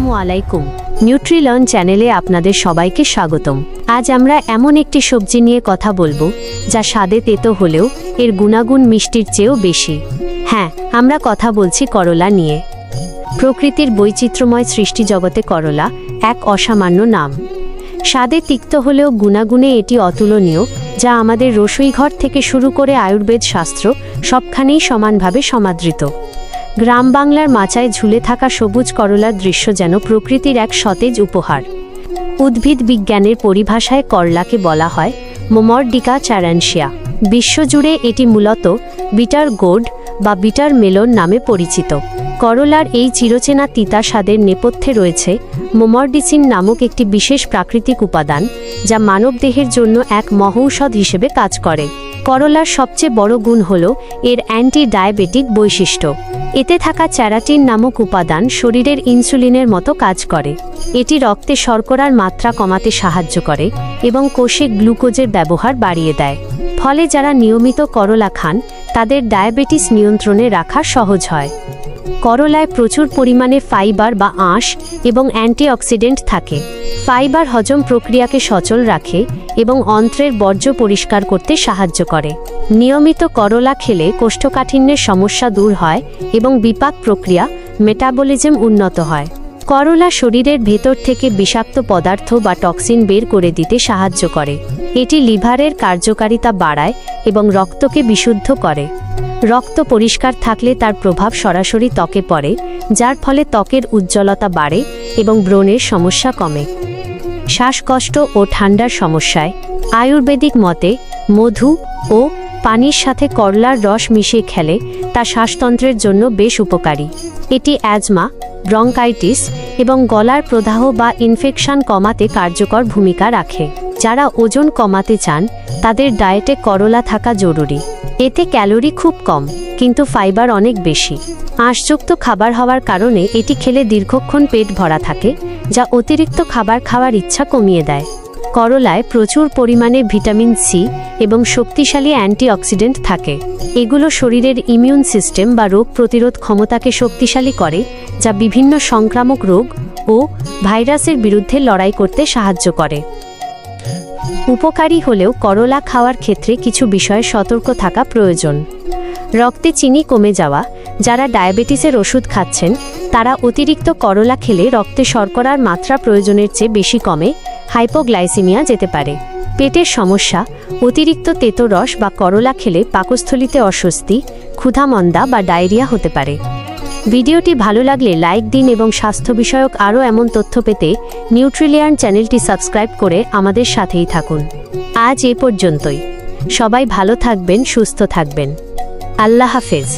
আসসালামু আলাইকুম। নিউট্রিলার্ন চ্যানেলে আপনাদের সবাইকে স্বাগতম। আজ আমরা এমন একটি সবজি নিয়ে কথা বলবো যা স্বাদে তেতো হলেও এর গুণাগুণ মিষ্টির চেয়েও বেশি। হ্যাঁ, আমরা কথা বলছি করলা নিয়ে। প্রকৃতির বৈচিত্র্যময় সৃষ্টি জগতে করলা এক অসামান্য নাম। স্বাদে তিক্ত হলেও গুণাগুণে এটি অতুলনীয়, যা আমাদের রসুইঘর থেকে শুরু করে আয়ুর্বেদ শাস্ত্র সবখানেই সমানভাবে সমাদৃত। গ্রাম বাংলার মাচায় ঝুলে থাকা সবুজ করলার দৃশ্য যেন প্রকৃতির এক সতেজ উপহার। উদ্ভিদ বিজ্ঞানের পরিভাষায় করলাকে বলা হয় মোমরডিকা চ্যারানশিয়া। বিশ্বজুড়ে এটি মূলত বিটার গোর্ড বা বিটার মেলন নামে পরিচিত। করলার এই চিরচেনা তিতা স্বাদের নেপথ্যে রয়েছে মোমরডিসিন নামক একটি বিশেষ প্রাকৃতিক উপাদান, যা মানবদেহের জন্য এক মহৌষধ হিসেবে কাজ করে। করলার সবচেয়ে বড় গুণ হল এর অ্যান্টি ডায়াবেটিক বৈশিষ্ট্য। এতে থাকা চ্যারাটিন নামক উপাদান শরীরের ইনসুলিনের মতো কাজ করে। এটি রক্তে শর্করার মাত্রা কমাতে সাহায্য করে এবং কোষে গ্লুকোজের ব্যবহার বাড়িয়ে দেয়। ফলে যারা নিয়মিত করলা খান তাদের ডায়াবেটিস নিয়ন্ত্রণে রাখা সহজ হয়। করলায় প্রচুর পরিমাণে ফাইবার বা আঁশ এবং অ্যান্টিঅক্সিডেন্ট থাকে। ফাইবার হজম প্রক্রিয়াকে সচল রাখে এবং অন্ত্রের বর্জ্য পরিষ্কার করতে সাহায্য করে। নিয়মিত করলা খেলে কোষ্ঠকাঠিন্যের সমস্যা দূর হয় এবং বিপাক প্রক্রিয়া মেটাবলিজম উন্নত হয়। করলা শরীরের ভেতর থেকে বিষাক্ত পদার্থ বা টক্সিন বের করে দিতে সাহায্য করে। এটি লিভারের কার্যকারিতা বাড়ায় এবং রক্তকে বিশুদ্ধ করে। রক্ত পরিষ্কার থাকলে তার প্রভাব সরাসরি ত্বকে পড়ে, যার ফলে ত্বকের উজ্জ্বলতা বাড়ে এবং ব্রণের সমস্যা কমে। শ্বাসকষ্ট ও ঠান্ডার সমস্যায় আয়ুর্বেদিক মতে মধু ও পানির সাথে করলার রস মিশিয়ে খেলে তা শ্বাসতন্ত্রের জন্য বেশ উপকারী। এটি অ্যাজমা, ব্রঙ্কাইটিস এবং গলার প্রদাহ বা ইনফেকশন কমাতে কার্যকর ভূমিকা রাখে। যারা ওজন কমাতে চান তাদের ডায়েটে করলা থাকা জরুরি। এতে ক্যালোরি খুব কম, কিন্তু ফাইবার অনেক বেশি। আঁশযুক্ত খাবার হওয়ার কারণে এটি খেলে দীর্ঘক্ষণ পেট ভরা থাকে, যা অতিরিক্ত খাবার খাওয়ার ইচ্ছা কমিয়ে দেয়। করলায় প্রচুর পরিমাণে ভিটামিন সি এবং শক্তিশালী অ্যান্টিঅক্সিডেন্ট থাকে। এগুলো শরীরের ইমিউন সিস্টেম বা রোগ প্রতিরোধ ক্ষমতাকে শক্তিশালী করে, যা বিভিন্ন সংক্রামক রোগ ও ভাইরাসের বিরুদ্ধে লড়াই করতে সাহায্য করে। উপকারী হলেও করলা খাওয়ার ক্ষেত্রে কিছু বিষয়ে সতর্ক থাকা প্রয়োজন। রক্তে চিনি কমে যাওয়া। যারা ডায়াবেটিসের ওষুধ খাচ্ছেন তারা অতিরিক্ত করলা খেলে রক্তে শর্করার মাত্রা প্রয়োজনের চেয়ে বেশি কমে হাইপোগ্লাইসেমিয়া যেতে পারে। পেটের সমস্যা। অতিরিক্ত তেতো রস বা করলা খেলে পাকস্থলিতে অস্বস্তি, ক্ষুধামন্দা বা ডায়রিয়া হতে পারে। ভিডিওটি ভালো লাগলে লাইক দিন এবং স্বাস্থ্য বিষয়ক আরও এমন তথ্য পেতে নিউট্রিলার্ন চ্যানেলটি সাবস্ক্রাইব করে আমাদের সাথেই থাকুন। আজ এ পর্যন্তই। সবাই ভালো থাকবেন, সুস্থ থাকবেন। আল্লাহ হাফেজ।